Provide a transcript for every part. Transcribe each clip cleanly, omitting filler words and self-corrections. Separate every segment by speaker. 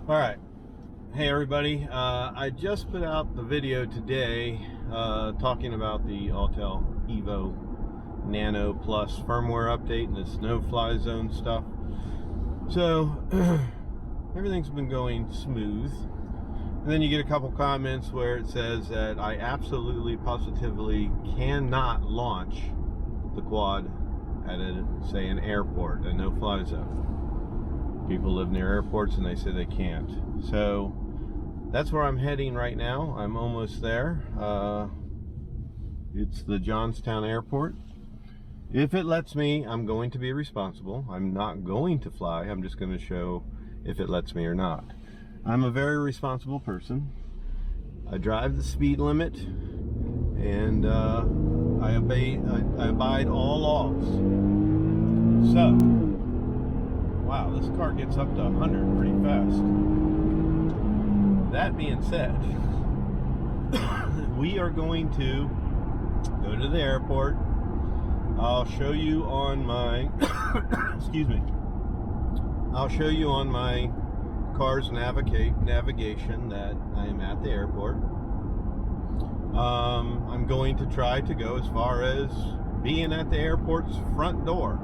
Speaker 1: All right. Hey everybody, I just put out the video today talking about the Autel Evo Nano Plus firmware update and this no-fly zone stuff. So everything's been going smooth. And then you get a couple comments where it says that I absolutely positively cannot launch the quad at say an airport, a no-fly zone. People live near airports and they say they can't. So that's where I'm heading right now. I'm almost there. It's the Johnstown Airport. If it lets me, I'm going to be responsible. I'm not going to fly. I'm just going to show if it lets me or not. I'm a very responsible person. I drive the speed limit and I abide all laws. So, wow, this car gets up to 100 pretty fast. That being said, we are going to go to the airport. I'll show you on my excuse me. I'll show you on my car's navigation that I am at the airport. I'm going to try to go as far as being at the airport's front door.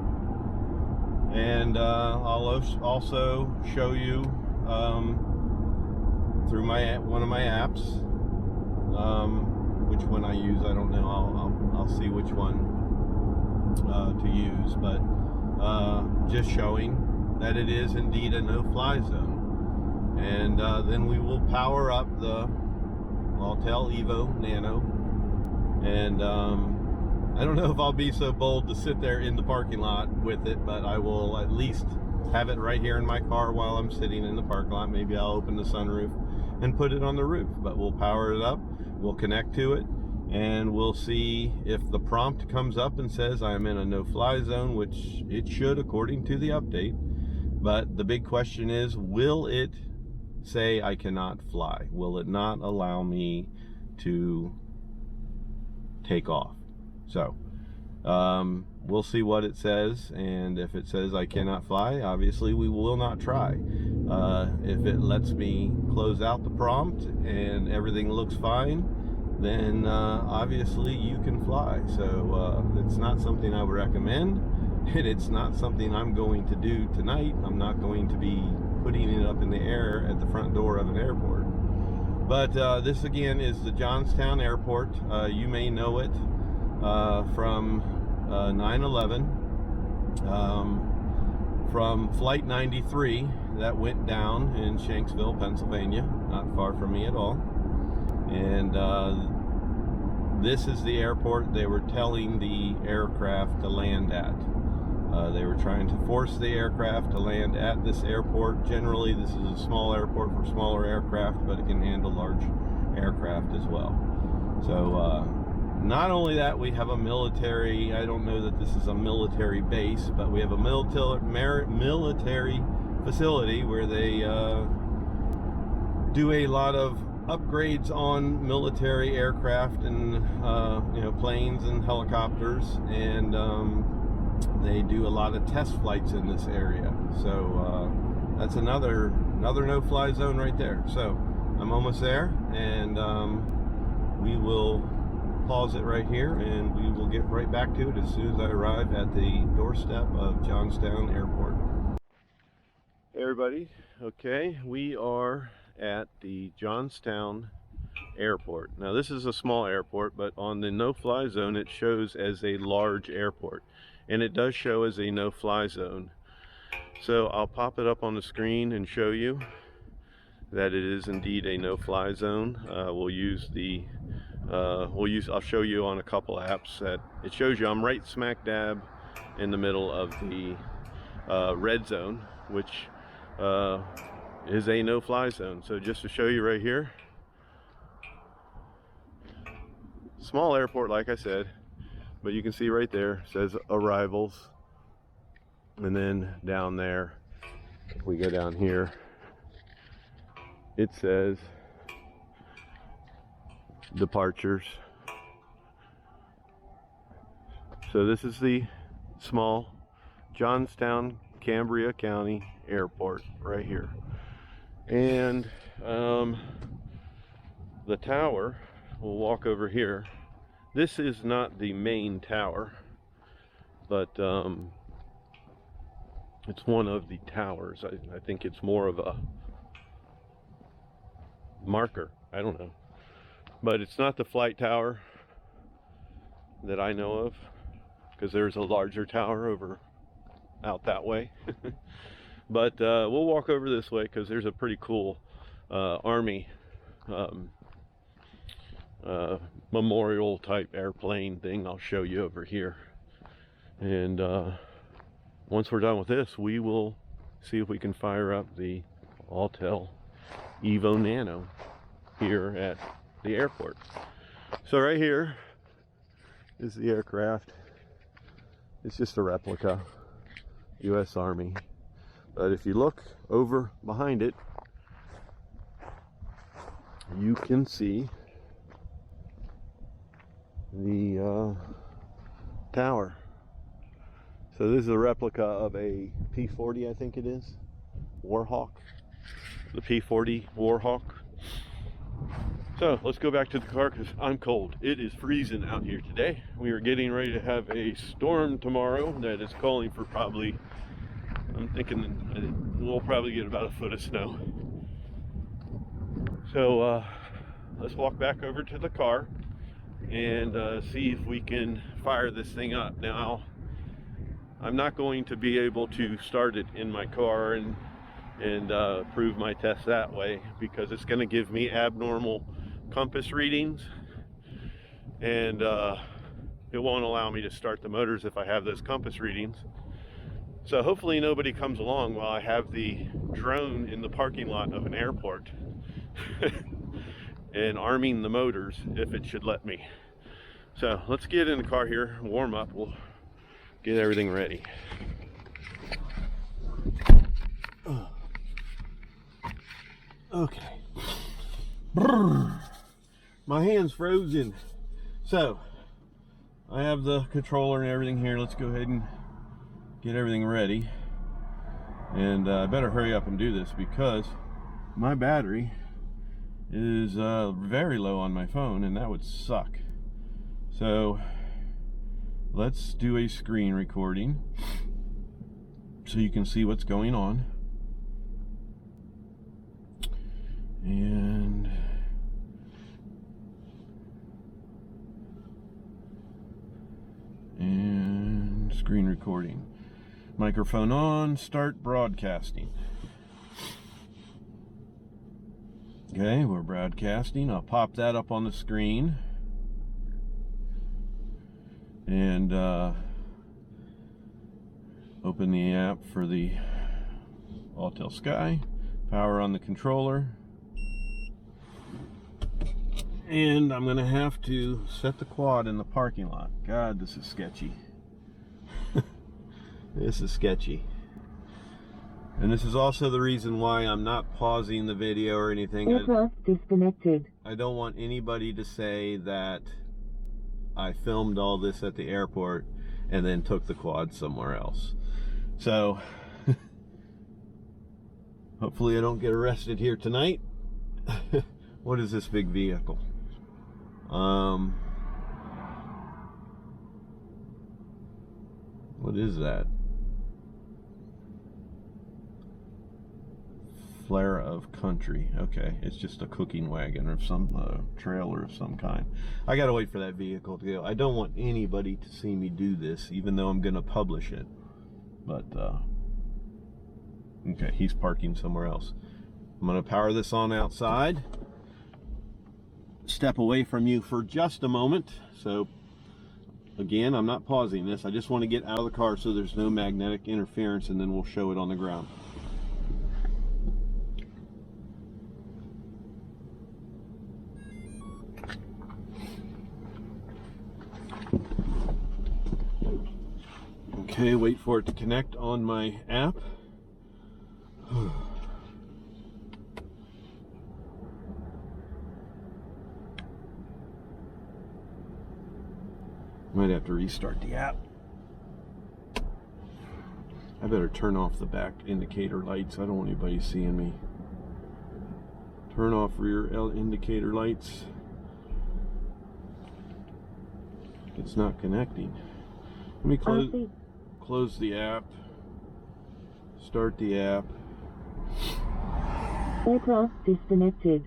Speaker 1: And I'll also show you through one of my apps, which one I use, I don't know. I'll see which one to use, but just showing that it is indeed a no-fly zone. And then we will power up the Autel Evo Nano, and I don't know if I'll be so bold to sit there in the parking lot with it, but I will at least have it right here in my car while I'm sitting in the parking lot. Maybe I'll open the sunroof and put it on the roof, but we'll power it up, we'll connect to it, and we'll see if the prompt comes up and says I'm in a no-fly zone, which it should according to the update. But the big question is, will it say I cannot fly? Will it not allow me to take off? So we'll see what it says, and if it says I cannot fly, obviously we will not try. If it lets me close out the prompt and everything looks fine, then obviously you can fly. So it's not something I would recommend, and it's not something I'm going to do tonight. I'm not going to be putting it up in the air at the front door of an airport. But this again is the Johnstown Airport. You may know it from 9/11, from Flight 93 that went down in Shanksville, Pennsylvania, not far from me at all. And this is the airport they were telling the aircraft to land at. They were trying to force the aircraft to land at this airport. Generally, this is a small airport for smaller aircraft, but it can handle large aircraft as well. So not only that, we have a military, I don't know that this is a military base, but we have a military facility where they do a lot of upgrades on military aircraft and you know, planes and helicopters, and they do a lot of test flights in this area. So that's another no-fly zone right there. So I'm almost there, and we will pause it right here, and we will get right back to it as soon as I arrive at the doorstep of Johnstown Airport. Hey everybody, okay, we are at the Johnstown Airport. Now this is a small airport, but on the no-fly zone it shows as a large airport, and it does show as a no-fly zone. So I'll pop it up on the screen and show you that it is indeed a no-fly zone. I'll show you on a couple apps that it shows you I'm right smack dab in the middle of the red zone, which is a no-fly zone. So just to show you right here, small airport like I said, but you can see right there says arrivals, and then down there, if we go down here, it says departures. So this is the small Johnstown, Cambria County Airport right here. And the tower, we'll walk over here. This is not the main tower, but it's one of the towers. I think it's more of a marker. I don't know. But it's not the flight tower that I know of, because there's a larger tower over out that way. But we'll walk over this way because there's a pretty cool Army memorial type airplane thing I'll show you over here. And once we're done with this, we will see if we can fire up the Autel Evo Nano here at the airport. So right here is the aircraft. It's just a replica, US Army. But if you look over behind it, you can see the tower. So this is a replica of a P-40, I think it is, Warhawk, the P-40 Warhawk. So let's go back to the car because I'm cold. It is freezing out here today. We are getting ready to have a storm tomorrow that is calling for probably, I'm thinking we'll probably get about a foot of snow. So let's walk back over to the car and see if we can fire this thing up. Now, I'm not going to be able to start it in my car and prove my test that way, because it's going to give me abnormal compass readings, and it won't allow me to start the motors if I have those compass readings. So hopefully nobody comes along while I have the drone in the parking lot of an airport and arming the motors, if it should let me. So let's get in the car here, warm up, we'll get everything ready. Okay. My hand's frozen. So I have the controller and everything here. Let's go ahead and get everything ready. And I better hurry up and do this because my battery is very low on my phone, and that would suck. So let's do a screen recording so you can see what's going on. And screen recording. Microphone on, start broadcasting. Okay, we're broadcasting. I'll pop that up on the screen. And open the app for the Autel Sky. Power on the controller. And I'm going to have to set the quad in the parking lot. God, this is sketchy. This is sketchy. And this is also the reason why I'm not pausing the video or anything.
Speaker 2: Aircraft disconnected.
Speaker 1: I don't want anybody to say that I filmed all this at the airport and then took the quad somewhere else. So hopefully I don't get arrested here tonight. What is this big vehicle? What is that? Flare of Country. Okay, it's just a cooking wagon or some trailer of some kind. I gotta wait for that vehicle to go. I don't want anybody to see me do this, even though I'm gonna publish it. But okay, he's parking somewhere else. I'm gonna power this on outside. Step away from you for just a moment. So again, I'm not pausing this. I just want to get out of the car so there's no magnetic interference, and then we'll show it on the ground. Okay, wait for it to connect on my app. Might have to restart the app. I better turn off the back indicator lights. I don't want anybody seeing me. Turn off rear indicator lights. It's not connecting. Let me close the app. Start the app.
Speaker 2: Aircraft disconnected.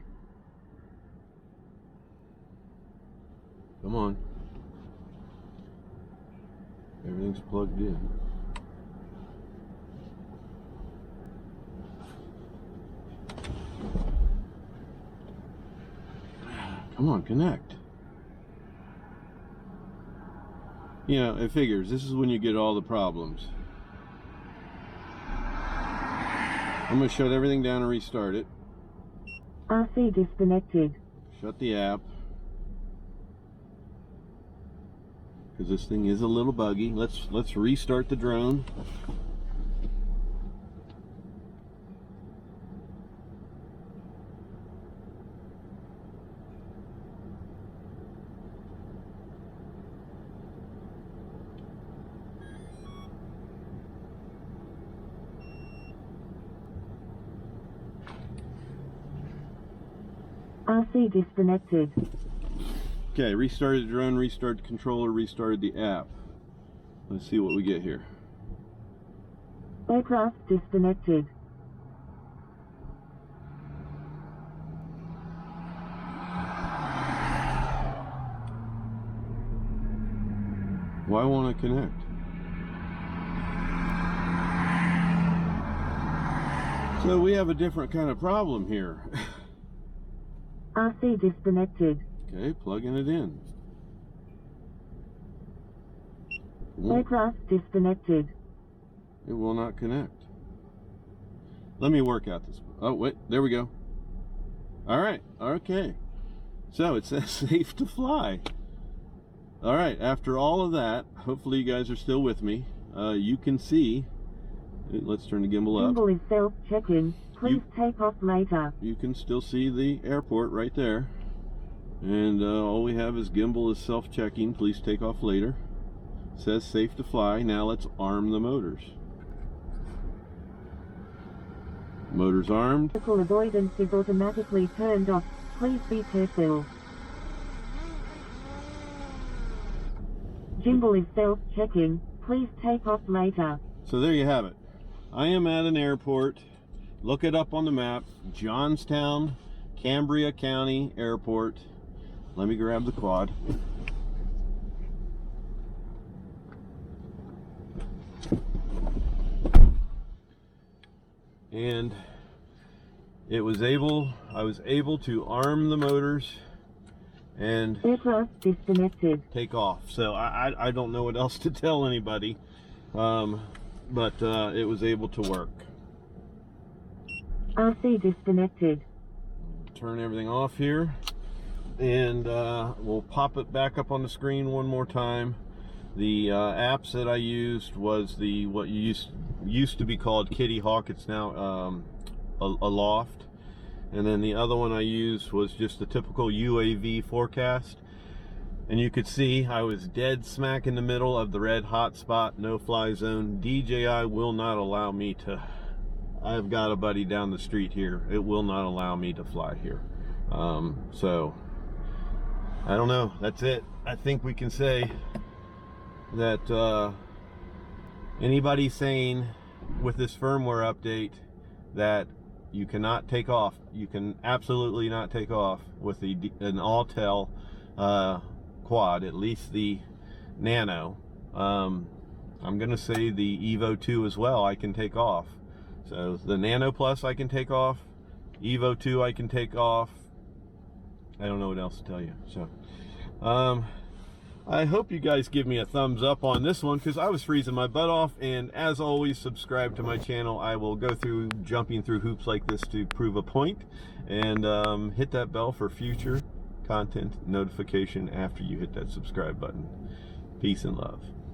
Speaker 1: Come on. Everything's plugged in. Come on, connect. You know, it figures. This is when you get all the problems. I'm going to shut everything down and restart it.
Speaker 2: RC disconnected.
Speaker 1: Shut the app. Because this thing is a little buggy. Let's restart the drone.
Speaker 2: RC disconnected.
Speaker 1: Okay, restarted the drone, restarted the controller, restarted the app. Let's see what we get here.
Speaker 2: Aircraft disconnected.
Speaker 1: Why won't it connect? So we have a different kind of problem here.
Speaker 2: RC disconnected.
Speaker 1: Okay, plugging it in.
Speaker 2: Aircraft disconnected.
Speaker 1: It will not connect. Let me work out this. Oh, wait, there we go. All right, okay. So it says safe to fly. All right, after all of that, hopefully you guys are still with me. You can see, let's turn the gimbal up.
Speaker 2: Gimbal is self-checking. Please take off later.
Speaker 1: You can still see the airport right there. And all we have is gimbal is self-checking. Please take off later. It says safe to fly. Now let's arm the motors. Motors armed.
Speaker 2: Vehicle avoidance is automatically turned off. Please be careful. Gimbal is self-checking. Please take off later.
Speaker 1: So there you have it. I am at an airport. Look it up on the map. Johnstown, Cambria County Airport. Let me grab the quad. And I was able to arm the motors and
Speaker 2: aircraft disconnected.
Speaker 1: Take off. So I don't know what else to tell anybody, but it was able to work.
Speaker 2: RC disconnected.
Speaker 1: Turn everything off here, and we'll pop it back up on the screen one more time. The apps that I used was what used to be called Kitty Hawk. It's now Aloft. And then the other one I used was just the typical UAV forecast. And you could see I was dead smack in the middle of the red hotspot, no-fly zone. DJI will not allow me to. I've got a buddy down the street here. It will not allow me to fly here. So I don't know. That's it. I think we can say that anybody saying with this firmware update that you cannot take off, you can absolutely not take off with an Autel quad, at least the Nano. I'm gonna say the Evo 2 as well I can take off. So the Nano Plus I can take off, Evo 2 I can take off. I don't know what else to tell you. So I hope you guys give me a thumbs up on this one, because I was freezing my butt off. And as always, subscribe to my channel. I will go through jumping through hoops like this to prove a point. And hit that bell for future content notification after you hit that subscribe button. Peace and love.